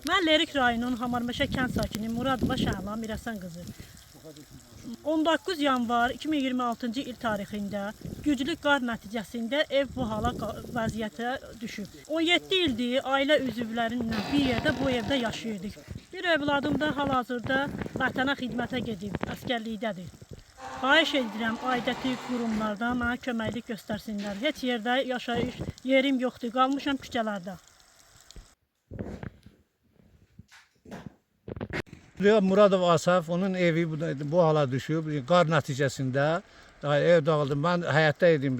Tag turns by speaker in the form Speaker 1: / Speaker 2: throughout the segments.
Speaker 1: Mən Lerik rayonunun Hamarmeşə kənd sakini Muradova Şəhla Mirəsən qızı. 19 yanvar 2026-cı il tarixində güclü qar nəticəsində ev bu hala vəziyyətə düşüb. 17 ildir ailə üzvlərinlə bir yerdə bu evdə yaşayırdıq. Bir övladım da hal-hazırda vətənə xidmətə gedib, əskərlikdədir. Xahiş edirəm, aidiyyatı qurumlardan mənə köməklik göstərsinlər. Heç yerdə yaşayış yerim yoxdur, qalmışam küçələrdə.
Speaker 2: Muradov Asaf, onun evi bu hala düşüb. Qar nəticəsində ev dağıldı. Mən həyətdə idim.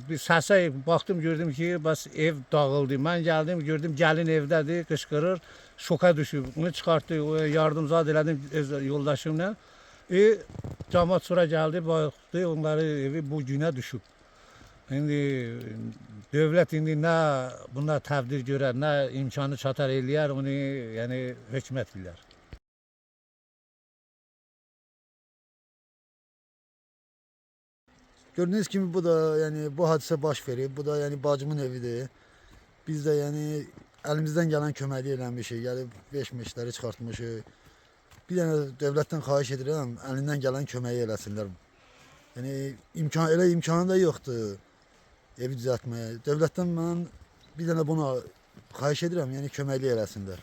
Speaker 2: Bir səsə baxdım, gördüm ki, bas ev dağıldı. Mən gəldim, gördüm gəlin evdədir, qışqırır, şoka düşüb. Onu çıxartdı, yardımzad elədim yoldaşımla. Camaat sonra gəldi, baxdı, onların evi bu günə düşüb. İndi dövlət indi nə buna təbdir görər, nə imkanı çatar eləyər, onu yəni hökumət bilər.
Speaker 3: Gördüğünüz gibi bu da yani bu hadise baş verib. Bu da yani bacımın evidir. Biz de yani elimizden gelen köməklik eləmişik. Gəlib beş-meşləri çıxartmışıq. Bir dənə dövlətdən xahiş edirəm, əlindən gələn köməyi eləsinlər. Yəni elə imkanı da yoxdur evi düzəltməyə. Dövlətdən mən bir dənə buna xahiş edirəm, yəni köməklik eləsinlər.